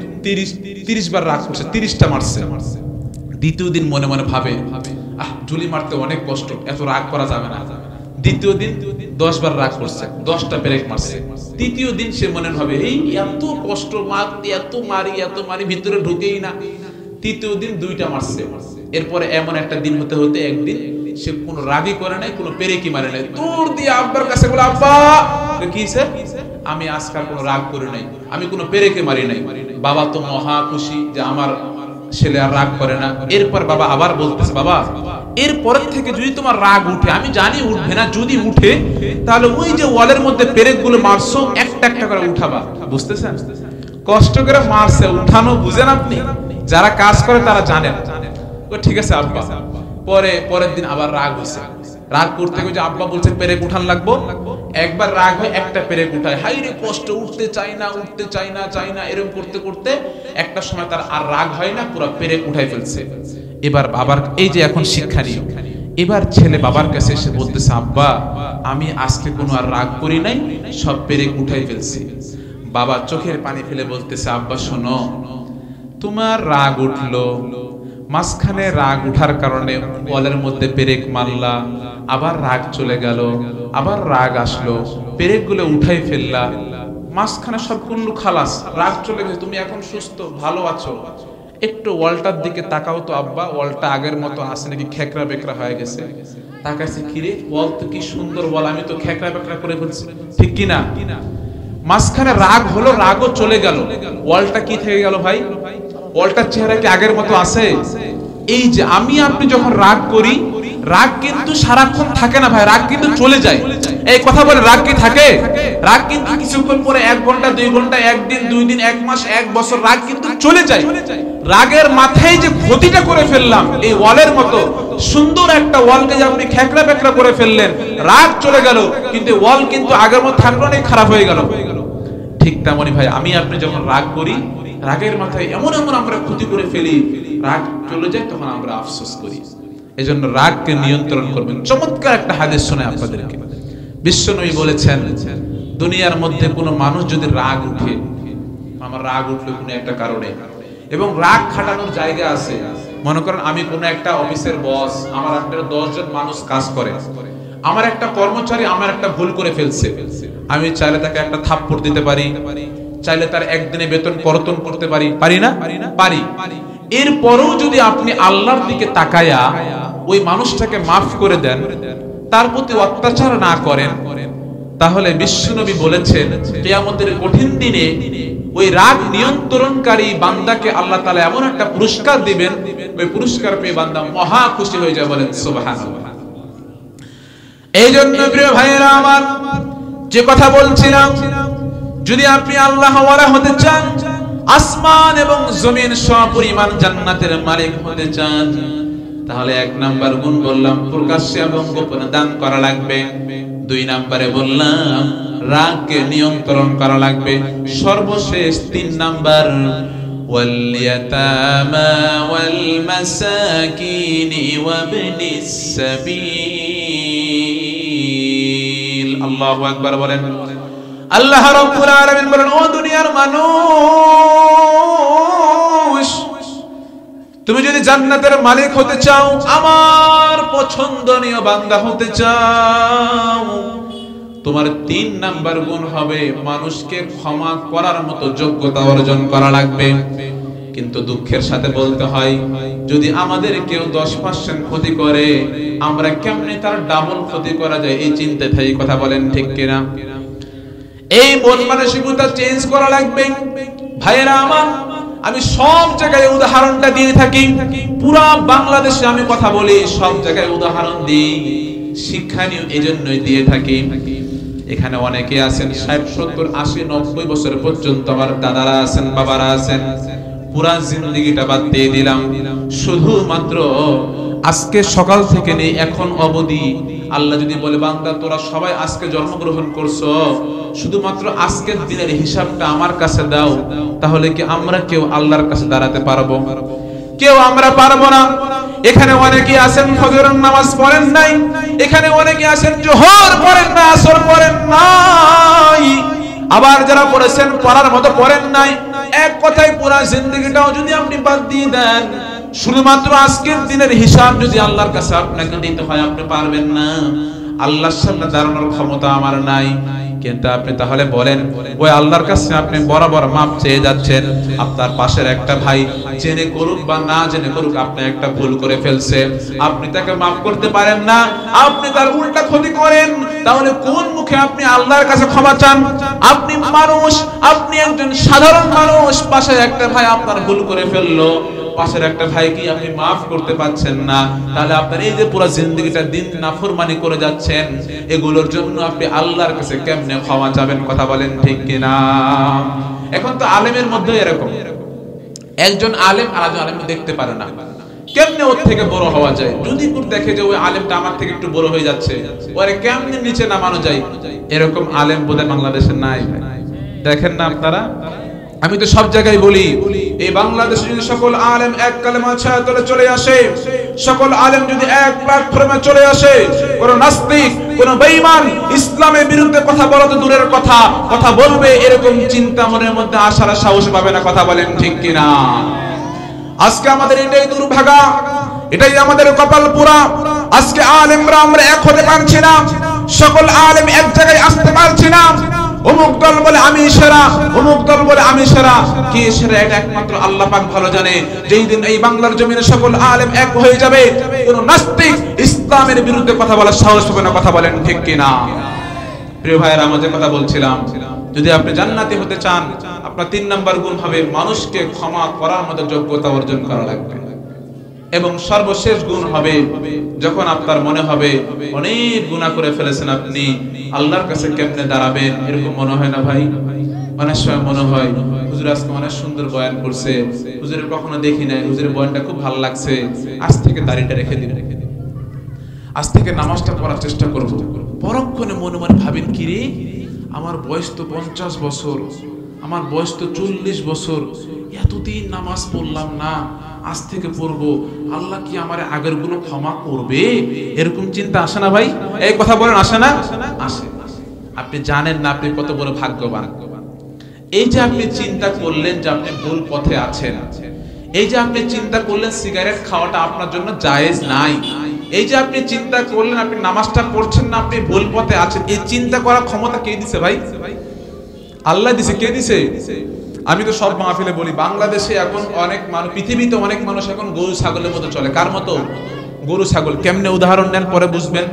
30 বার রাগ করছে, 30টা মারছে। দ্বিতীয় দিন মনে মনে ভাবে ঝুলি মারতে অনেক কষ্ট, এত রাগ করা যাবে না। দ্বিতীয় দিন 10 বার রাগ করছে, 10টা পেরেক মারছে। তৃতীয় দিন সে মনে ভাবে এই এত কষ্ট মারতে, এত মারি ভিতরে ঢুকেই না। তৃতীয় দিন 2টা মারছে। এরপরে এমন একটা দিন হতে হতে একদিন সে কোনো রাগই করে নাই, কোনো পেরেকই মারে নাই। দূর দিয়ে আব্বার কাছে বলে, আব্বা কি স্যার, আমি আজকাল কোনো রাগ করে নাই, আমি কোনো পেরেকে মারি নাই। বাবা তো মহা খুশি যে আমার ছেলে আর রাগ করে না। এরপর বাবা আবার বলতেছে, বাবা এরপরের থেকে যদি তোমার রাগ উঠে, আমি জানি উঠবে না, যদি উঠে তাহলে ওই যে ওয়ালের মধ্যে পেরেক গুলো মারছো একটা একটা করে উঠাবা। বুঝতেছেন? কষ্ট করে মারছে, উঠানো বুঝেন আপনি? যারা কাজ করে তারা জানেন। ঠিক আছে আব্বা। পরের দিন আবার রাগ হয়েছে। রাগ করতে গিয়ে আব্বা বলছে পেরেক উঠান লাগবো। একবার রাগ হয়, একটা পেরেক উঠায়, হাই রে কষ্ট, উঠতে চাই না এরকম করতে করতে একটা সময় তার আর রাগ হয় না, পুরো পেরেক উঠাই ফেলছে। এবার বাবার এই যে এখন শিক্ষা নিয়ে, এবার ছেলে বাবার কাছে এসে বলতেছে, আব্বা আমি আজকে কোনো আর রাগ করি নাই, সব পেরেক উঠাই ফেলছি। বাবা চোখের পানি ফেলে বলতেছে, আব্বা শোনো, তোমার রাগ উঠলো, মাঝখানে রাগ উঠার কারণে ওয়ালের মধ্যে পেরেক মারলা, আবার রাগ চলে গেল, আবার রাগ আসলো, পেরেক গুলো উঠাই ফেললা, মাঝখানে সব কুল্লু খালাস, রাগ চলে গেছে, তুমি এখন সুস্থ ভালো আছো। একটু ওয়ালটার দিকে তাকাও তো আব্বা, ওয়ালটা আগের মতো আছে নাকি খেকরা বেকরা হয়ে গেছে? তাকাইছে, কিরে ওয়াল তো কি সুন্দর ওয়াল, আমি তো খেকরা বেকরা করে ফেলছি, ঠিক কিনা? মাঝখানে রাগ হলো, রাগও চলে গেল, ওয়ালটা কি থেকে গেল ভাই? ওয়ালটার চেহারা কি আগের মতো আছে? এই যে আমি আপনি যখন রাগ করি, রাগ কিন্তু সারাক্ষণ থাকে না ভাই, রাগ কিন্তু চলে যায়। এই কথা বলে রাগ কি থাকে? রাগ কিন্তু কিছুক্ষণ পরে, 1 ঘন্টা 2 ঘন্টা, 1 দিন 2 দিন, 1 মাস 1 বছর, রাগ কিন্তু চলে যায়। রাগের মাথায় যে ক্ষতিটা করে ফেললাম, এই ওয়ালের মতো সুন্দর একটা ওয়ালকে যে আপনি খেকড়া বেকড়া করে ফেললেন, রাগ চলে গেল, কিন্তু ওয়াল কিন্তু আগের মতো থাকলো না, খারাপ হয়ে গেল। ঠিক তেমনই ভাই, আমি আপনি যখন রাগ করি, রাগের মাথায় এমন আমরা ক্ষতি করে ফেলি, রাগ চলে যায়, তখন আমরা আফসোস করি। এজন্য রাগকে নিয়ন্ত্রণ করবেন। চমৎকার একটা হাদিস শুনে আপনাদেরকে। বিশ্বনবী বলেছেন, দুনিয়ার মধ্যে কোনো মানুষ যদি রাগ উঠে, আমার রাগ উঠলো কোনো একটা কারণে, এবং রাগ খাটানোর জায়গা আছে। মনে করেন আমি কোনো একটা অফিসের বস, আমার আন্ডারে 10 জন মানুষ কাজ করে, আমার একটা কর্মচারী আমার একটা ভুল করে ফেলছে, আমি চাইলে তাকে একটা থাপ্পড় দিতে পারি, চাইলে তার একদিনে বেতন কর্তন করতে পারি, পারি না? পারি। এরপরও যদি আপনি আল্লাহর দিকে তাকায়া ওই মানুষটাকে মাফ করে দেন, তার প্রতি অত্যাচার না করেন, তাহলে বিশ্বনবী বলেছেন কিয়ামতের কঠিন দিনে ওই রাগ নিয়ন্ত্রণকারী বান্দাকে আল্লাহ তাআলা এমন একটা পুরস্কার দিবেন, ওই পুরস্কার পেয়ে বান্দা মহা খুশি হয়ে যায়। বলেন সুবহানাল্লাহ। এই জন্য প্রিয় ভাইয়েরা আমার, যে কথা বলছিলাম, যদি আপনি আল্লাহ ওয়ালা হতে চান, আসমান এবং জমিন সপরিমাণ জান্নাতের মালিক হতে চান, তাহলে 1 নাম্বার গুণ বললাম প্রকাশ্যে এবং গোপনে দান করা লাগবে। 2 নম্বরে বললাম রাগকে নিয়ন্ত্রণ করা লাগবে। সর্বশেষ 3 নাম্বার, ওয়াল ইয়াতামা ওয়াল মাসাকিনি ওয়াবনিস সাবিল। আল্লাহু আকবার বলেন। আল্লাহ রাব্বুল আলামিন বলেন, ও দুনিয়ার মানুষ, তুমি যদি জান্নাতের মালিক হতে চাও, আমার পছন্দনীয় বান্দা হতে চাও, তোমার 3 নাম্বার গুণ হবে মানুষকে ক্ষমা করার মতো যোগ্যতা অর্জন করা লাগবে। কিন্তু দুঃখের সাথে বলতে হয়, যদি আমাদের কেউ 10% ক্ষতি করে, আমরা কেমনে তার ডাবল ক্ষতি করা যায় এই চিন্তা থাকি। কথা বলেন ঠিক কিনা? এই মন মানসিকতা চেঞ্জ করা লাগবে। ভাইয়েরা আমার, আমি সব জায়গায় উদাহরণটা দিয়ে থাকি, পুরা বাংলাদেশে আমি কথা বলি, সব জায়গায় উদাহরণ দিই, শিক্ষণীয় এজন্যই দিয়ে থাকি। এখানে অনেকে আছেন 60, 70, 80, 90 বছর পর্যন্ত আমার দাদারা আছেন, বাবারা আছেন, পুরা জিন্দেগিটা বাদ দিয়ে দিলাম, শুধুমাত্র আজকে সকাল থেকে নেই এখন অবধি আল্লাহ যদি বলে, বান্দা তোরা সবাই আজকে জন্মগ্রহণ করছো, শুধুমাত্র আজকের দিনের হিসাবটা আমার কাছে দাও, তাহলে কি আমরা কেউ আল্লাহর কাছে দাঁড়াতে পারবো? কেউ আমরা পারবো না। এখানে অনেকে আছেন ফজরের নামাজ পড়েন নাই, এখানে অনেকে আছেন জোহর পড়েন না, আসর পড়েন নাই, আবার যারা পড়েছেন পড়ার মতো পড়েন নাই। এক কথায় পুরা জিন্দেগিটাও যদি আপনি বাদ দিয়ে দেন, শুধুমাত্র আজকের দিনের হিসাব যদি আল্লাহর কাছে আপনাকে দিতে হয়, আপনি পারবেন না। আল্লাহর সামনে দাঁড়ানোর ক্ষমতা আমার নাই। কিন্তু আপনি তাহলে বলেন, ওই আল্লাহর কাছে আপনি বরাবর মাপ চেয়ে যাচ্ছেন। আপনার পাশের একটা ভাই জেনে করুক বা না জেনে করুক, আপনি একটা ভুল করে ফেলছে, আপনি তাকে মাফ করতে পারেন না, আপনি তার উল্টা ক্ষতি করেন, তাহলে কোন মুখে আপনি আল্লাহর কাছে ক্ষমা চান? আপনি মানুষ, আপনি একজন সাধারণ মানুষ, পাশে একটা ভাই আপনার ভুল করে ফেললো, পাশের একটা ভাইকে আপনি মাফ করতে পারছেন না, তাহলে আপনার এই যে পুরো জিন্দেগিটা দিন নাফরমানি করে যাচ্ছেন, এগুলোর জন্য আপনি আল্লাহর কাছে কেমনে ক্ষমা চাবেন? কথা বলেন ঠিক কিনা? এখন তো আলেমের মধ্যে এরকম, একজন আলেম আরেকজন আলেমকে দেখতে পারে না, কেমনে ওর থেকে বড় হওয়া যায়? যদি কোন দেখে যে ওই আলেমটা আমার থেকে একটু বড় হয়ে যাচ্ছে, ওরে কেমনে নিচে নামানো যায়, এরকম আলেম বোধহয় বাংলাদেশে নাই। দেখেন না আপনারা, আমি তো সব জায়গায় বলি, এই বাংলাদেশে যদি সকল আলেম এক কালেমার ছায়া তলে চলে আসে, সকল আলেম যদি এক প্ল্যাটফর্মে চলে আসে, কোন নাস্তিক, কোন বেঈমান ইসলামের বিরুদ্ধে কথা বলা তো দূরের কথা, কথা বলবে এরকম চিন্তা মনের মধ্যে আসার সাহস পাবে না। কথা বলেন ঠিক কিনা? আজকে আমাদের এটাই দুর্ভাগা, এটাই আমাদের কপাল পোড়া। আজকে আলেমরা আমরা এক হতে পারছি না, সকল আলেম এক জায়গায় আসতে পারছি না। অমুক দল বলে আমি সেরা, অমুক দল বলে আমি সেরা। কে সেরা এটা একমাত্র আল্লাহ পাক ভালো জানে। যেই দিন এই বাংলার জমিনে সকল আলেম এক হয়ে যাবে, কোন নাস্তিক ইসলামের বিরুদ্ধে কথা বলার সাহস পাবে না। কথা বলেন ঠিক কিনা? প্রিয় ভাইয়েরা, আমি যে কথা বলছিলাম, যদি আপনি জান্নাতি হতে চান, আপনার 3 নাম্বার গুণ হবে মানুষকে ক্ষমা করার মতো যোগ্যতা অর্জন করা লাগবে। এবং সর্বশেষ গুণ হবে, যখন আপনার মনে হবে অনেক গুনাহ করে ফেলেছেন, আপনি আল্লাহর কাছে কেমনে দাঁড়াবেন, এরকম মনে হয় না ভাই? অনেক সময় মনে হয় হুজুর আজকে অনেক সুন্দর বয়ান করছে, হুজুরের কখনো দেখি নাই, হুজুরের বয়ানটা খুব ভালো লাগছে, আজ থেকে দাড়িটা রেখে দিন, আজ থেকে নামাজটা পড়ার চেষ্টা করব। পরক্ষণে মনে মনে ভাবেন, কি রে, আমার বয়স তো 50 বছর, আমার বয়স তো 40 বছর, এতদিন নামাজ পড়লাম না, আজ থেকে পড়বো, আল্লাহ কি আমার আগের গুলো ক্ষমা করবে? এরকম চিন্তা আসে না ভাই? এই কথা বলেন, আসে না? আসে। আপনি জানেন না আপনি কত বড় ভাগ্যবান। এই যে আপনি চিন্তা করলেন যে আপনি ভুল পথে আছেন, এই যে আপনি চিন্তা করলেন সিগারেট খাওয়াটা আপনার জন্য জায়েজ নাই, এই যে আপনি চিন্তা করলেন আপনি নামাজটা পড়ছেন না, আপনি ভুল পথে আছেন, এই চিন্তা করার ক্ষমতা কে দিছে ভাই? আল্লাহ দিছে। কে দিছে? আমি তো সব মাহফিলে বলি, বাংলাদেশে এখন অনেক মানুষ, পৃথিবীতে অনেক মানুষ এখন গরু ছাগলের মতো চলে। কার মতো? গরু ছাগল। কেমনে? উদাহরণ নেন, পরে বুঝবেন।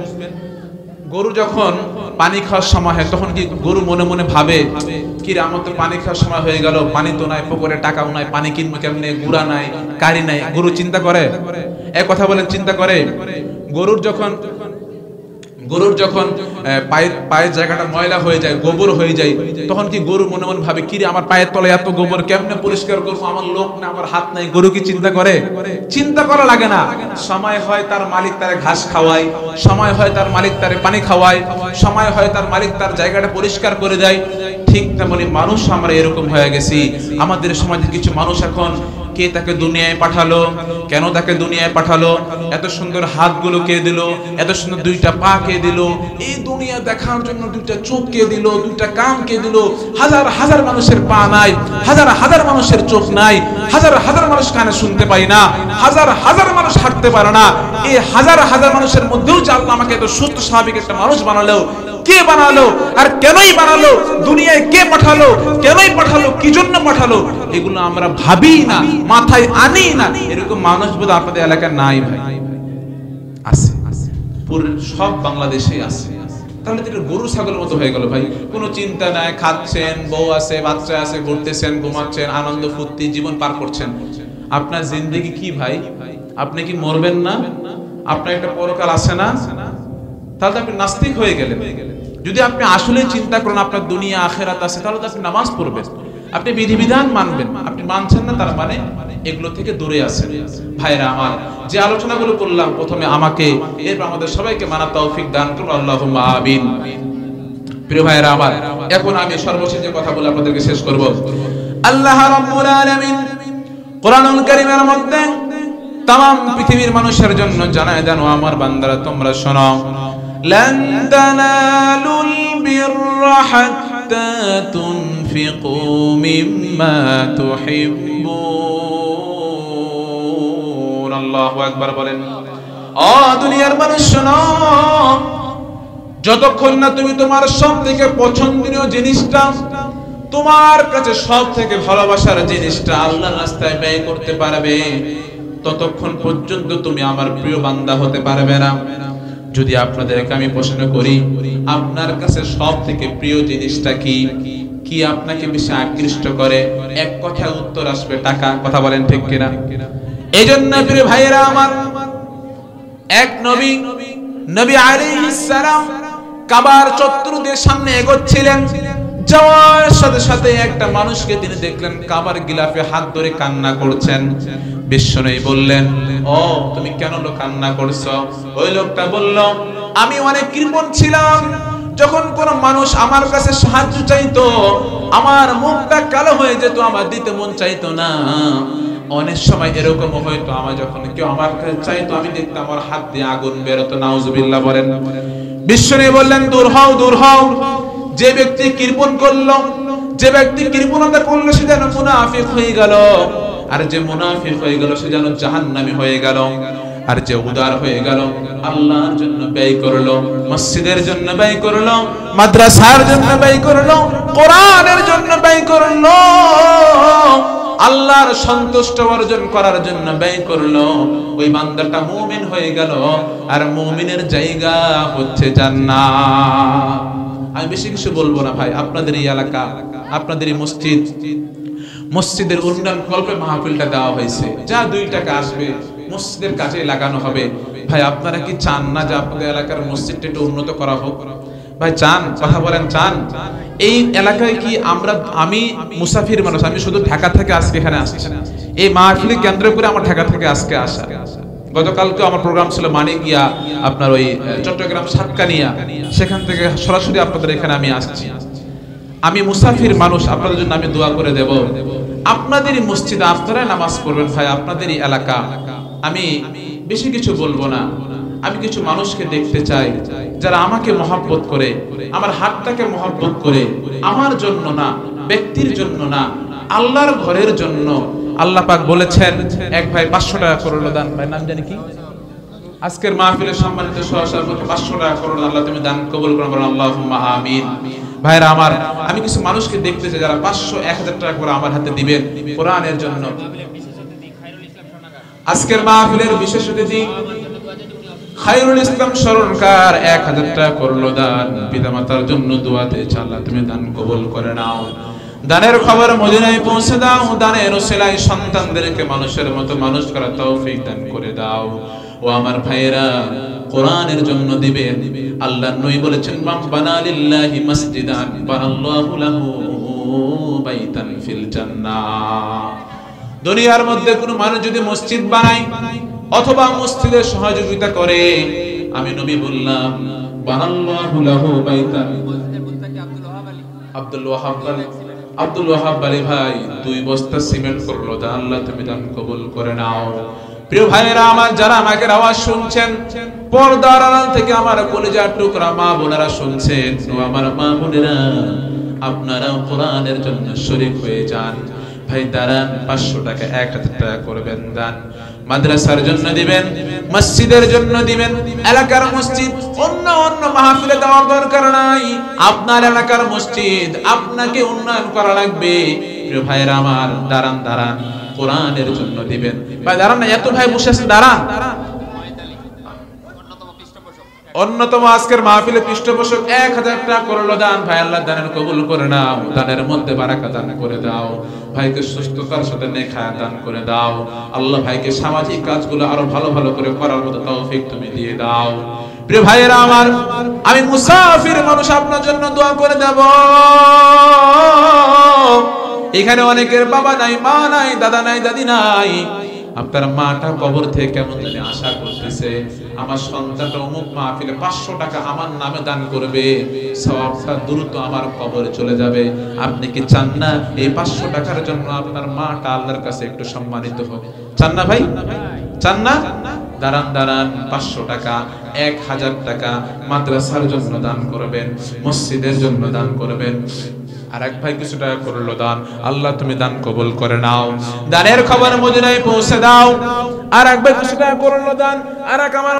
গরু যখন পানি খাওয়ার সময় হয়, তখন কি গরু মনে মনে ভাবে, কি রে, আমার তো পানি খাওয়ার সময় হয়ে গেল, পানি তো নাই, পুকুরে টাকাও নাই, পানি কিনবো কেমনে, গুড়া নাই, কারি নাই। গরু চিন্তা করে? এক কথা বলেন, চিন্তা করে? গরুর যখন পায়ের জায়গাটা ময়লা হয়ে যায়, গোবর হয়ে যায়, তখন কি গরু মনে মনে ভাবে, কি রে, আমার পায়ের তলে এত গোবর, কেমনে পরিষ্কার করবো, আমার লোক না, আমার হাত নাই। গরু কি চিন্তা করে? চিন্তা করা লাগে না। সময় হয় তার মালিক তারে ঘাস খাওয়ায়, সময় হয় তার মালিক তারে পানি খাওয়ায়, সময় হয় তার মালিক তার জায়গাটা পরিষ্কার করে দেয়। ঠিক তেমনি মানুষ আমরা এরকম হয়ে গেছি। আমাদের সমাজে কিছু মানুষ এখন, কে তাকে দুনিয়ায় পাঠালো, কেন তাকে দুনিয়ায় পাঠালো, এত সুন্দর হাতগুলো কে দিল, এত সুন্দর 2টা পা কে দিল, এই দুনিয়া দেখার জন্য 2টা চোখ কে দিল, 2টা কান কে দিল। হাজার হাজার মানুষের পা নাই, হাজার হাজার মানুষের চোখ নাই, হাজার হাজার মানুষ কানে শুনতে পাই না, হাজার হাজার মানুষ হাঁটতে পারে না। এই হাজার হাজার মানুষের মধ্যেও যে আল্লাহ আমাকে এত সুস্থ স্বাভাবিক একটা মানুষ বানালো, কে বানালো আর কেনই বানালো, দুনিয়ায় কে পাঠালো, কেনই পাঠালো, কি জন্য পাঠালো, এগুলো আমরা ভাবি না, মাথায় আনি না। এরকম মানুষ বোধ আপনাদের এলাকায় নাই ভাই? আছে, পুরো সব বাংলাদেশে আছে। তাহলে এটা গরু ছাগলের মতো হয়ে গেল ভাই। কোনো চিন্তা নাই, খাচ্ছেন, বউ আছে, বাচ্চা আছে, ঘুরতেছেন, ঘুমাচ্ছেন, আনন্দ ফুর্তি জীবন পার করছেন। আপনার জিন্দেগি কি ভাই? আপনি কি মরবেন না? আপনার একটা পরকাল আছে না? তাহলে আপনি নাস্তিক হয়ে গেলেন। যদি আপনি আসলে চিন্তা করেন আপনার দুনিয়া আখেরাত আছে, তাহলে তো আপনি নামাজ পড়বেন, আপনি বিধিবিধান মানবেন। আপনি মানছেন না, তার মানে এগুলো থেকে দূরে আছেন। ভাইরা আমার, যে আলোচনাগুলো করলাম, প্রথমে আমাকে, এরপর আমাদের সবাইকে মানার তৌফিক দান করুন, আল্লাহুম্মা আমিন। প্রিয় ভাইরা আমার, এখন আমি সর্বশেষ যে কথা বলে আপনাদেরকে শেষ করব। আল্লাহ রাব্বুল আলামিন কোরআনুল কারীমের মধ্যে तमाम পৃথিবীর মানুষের জন্য জানায় দেন, ও আমার বান্দারা তোমরা শোনো, লান তানালুল বিররা হাত্তা তুনফিকু মিম্মা তুহিব্বুন। আল্লাহু আকবার বলেন। ও দুনিয়ার মানুষ শোনো, যতক্ষণ না তুমি তোমার সবথেকে পছন্দনীয় জিনিসটা, তোমার কাছে সবথেকে ভালোবাসার জিনিসটা আল্লাহর রাস্তায় ব্যয় করতে পারবে, ততক্ষণ পর্যন্ত তুমি আমার প্রিয় বান্দা হতে পারবে না। যদি আপনাদেরকে আমি প্রশ্ন করি, আপনার কাছে সবথেকে প্রিয় জিনিসটা কি? কি আপনাকে বেশি আকৃষ্ট করে? এক কথায় উত্তর আসবে টাকা। কথা বলেন ঠিক কিনা? এইজন্য প্রিয় ভাইয়েরা আমার, এক নবী আলাইহিস সালাম কাবার চত্বর দিয়ে সামনে এগোচ্ছিলেন। যাওয়ার সাথে সাথে একটা মানুষকে তিনি দেখলেন কাবার গিলাফে হাত ধরে কান্না করছেন। বিশ্বনবী বললেন, ও তুমি কেন কান্না করছো? ওই লোকটা বলল, আমি অনেক কৃপণ ছিলাম, যখন কোন মানুষ আমার কাছে সাহায্য চাইতো আমার মুখটা কালো হয়ে যেত, আমার দিতে মন চাইতো না। অনেক সময় এরকম হয়তো আমার যখন কেউ আমার কাছে চাইতো আমি দেখতাম আমার হাত দিয়ে আগুন বেরোতো। নাউজুবিল্লাহ বলেন। বিশ্বনবী বললেন, দূর হও, দূর হও। যে ব্যক্তি কৃপণ করলো, যে ব্যক্তি কৃপণতা করলো, সে যেন মুনাফিক হয়ে গেল। আর যে মুনাফিক হয়ে গেল সে যেন জাহান্নামী হয়ে গেল। আর যে উদার হয়ে গেল, আল্লাহর জন্য ব্যয় করলো, মসজিদের জন্য ব্যয় করলো, মাদ্রাসার জন্য ব্যয় করলো, কোরআনের জন্য ব্যয় করলো, আল্লাহর সন্তুষ্ট অর্জন করার জন্য ব্যয় করলো, ওই বান্দাটা মুমিন হয়ে গেল। আর মুমিনের জায়গা হচ্ছে জান্নাত। আমি বেশি কিছু বলবো না ভাই। আপনাদের এই এলাকা, আপনাদের এই মসজিদের উন্নয়ন প্রকল্পে মাহফিলটা দেওয়া হয়েছে, যা 2 টাকা আসবে মসজিদের কাজে লাগানো হবে। ভাই আপনারা কি চান না যে আপনাদের এলাকার মসজিদটা একটু উন্নত করা হোক? ভাই চান? কথা বলেন, চান? এই এলাকায় কি আমি মুসাফির মানুষ, আমি শুধু ঢাকা থেকে আজকে এখানে আসছি। এই মাহফিল কেন্দ্র করে আমার ঢাকা থেকে আজকে আসা। গতকালকে আমার প্রোগ্রাম ছিল মানিকিয়া, আপনার ওই চট্টগ্রাম সাতকানিয়া, সেখান থেকে সরাসরি আপনাদের এখানে আমি আসছি। আমি মুসাফির মানুষ, আপনাদের জন্য আমি দোয়া করে দেব। আপনাদেরই মসজিদে আপনারা নামাজ পড়বেন ভাই, আপনাদেরই এলাকা। আমি বেশি কিছু বলবো না। আমি কিছু মানুষকে দেখতে চাই যারা আমাকে মহব্বত করে, আমার হাতটাকে মহব্বত করে, আমার জন্য না, ব্যক্তির জন্য না, আল্লাহর ঘরের জন্য। আল্লাহ পাক বলেছেন, এক ভাই 500 টাকা করলো দান। ভাই নাম জানি কি? আজকের মাহফিলের সম্মানিত সহসভাপতি, 500 টাকা করলো। আল্লাহ তুমি দান কবুল করো, বলেন আল্লাহুম্মা আমিন। ভাইরা আমার, আমি কিছু মানুষকে দেখতে চাই যারা 500 1000 টাকা করে আমার হাতে দিবেন কোরআনের জন্য। আজকের মাহফিলের বিশেষ অতিথি খায়রুল ইসলাম স্মরণকার 1000 টাকা করলো দান। পিতামাতার জন্য দোয়াতে আল্লাহ তুমি দান কবুল করে নাও। দানের খবর মদিনায় পৌঁছে দাও। দানের ওসিলায় সন্তানদেরকে মানুষের মতো মানুষ করার তৌফিক দান করে দাও। ও আমার ভাইরা, কোরআনের জন্য দিবেন। আল্লাহর নবী বলেছেন, মান বানা লিল্লাহি মাসজিদান বানাল্লাহু লাহু বাইতান ফিল জান্নাহ। দুনিয়ার মধ্যে কোনো মানুষ যদি মসজিদ বানায় অথবা মসজিদের সহযোগিতা করে, আমি নবী বললাম, বানাল্লাহু লাহু বাইতান। আব্দুল ওয়াহাব আলী ভাই 2 বস্তা সিমেন্ট করলো দান। আল্লাহ তুমি দান কবুল করে নাও। প্রিয় ভাইয়েরা আমার, যারা আমাকে আওয়াজ শুনছেন, পর্দার আড়াল থেকে আমার কলিজার টুকরা মা বোনেরা শুনছেন, ও আমার মা বোনেরা, আপনারাও কোরআনের জন্য শরীক হয়ে যান। ভাই দাঁড়ান, 500 টাকা 1000 টাকা করবেন দান। মাদ্রাসার জন্য দিবেন, মসজিদের জন্য দিবেন। এলাকার মসজিদ অন্য মাহফিলে দেওয়ার দরকার নাই। আপনার এলাকার মসজিদ আপনাকে উন্নয়ন করা লাগবে। প্রিয় ভাইরা আমার, দাঁড়ান, কোরআনের জন্য দিবেন। ভাই দাঁড়ান না, এত ভাই বসে আছেন, দাঁড়ান। অন্যতম আজকের মাহফিলে পৃষ্ঠপোষক 1000 টাকা করলো দান। ভাই আল্লাহ দানের কবুল করে নাও, দানের মধ্যে বারাকা দান করে দাও। ভাইকে সুস্থতার সাথে নেখা দান করে দাও। আল্লাহ ভাইকে সামাজিক কাজগুলো আরো ভালো করে করার মতো তৌফিক তুমি দিয়ে দাও। প্রিয় ভাইয়েরা আমার, আমি মুসাফির মানুষ, আপনার জন্য দোয়া করে দেব। এখানে অনেকের বাবা নাই, মা নাই, দাদা নাই, দাদি নাই। আপনার মাটা কবর থেকে কেমন জানি আশা করতেছে, আমার সন্তানটা অমুক মাহফিলে 500 টাকা আমার নামে দান করবে, সওয়াবটা দ্রুত আমার কবরে চলে যাবে। আপনি কি চান না এই 500 টাকার জন্য আপনার মাটা আল্লাহর কাছে একটু সম্মানিত হোক? চান না ভাই? চান না? দাঁড়ান, 500 টাকা 1000 টাকা মাদ্রাসার জন্য দান করবেন, মসজিদের জন্য দান করবেন। আর এক ভাই কিছু টাকা করলো দান, আল্লাহ তুমি দান কবুল করে নাও, দানের খবর মদিনায় পৌঁছে দাও। আর এক ভাই কিছু টাকা করলো দান, আর এক আমার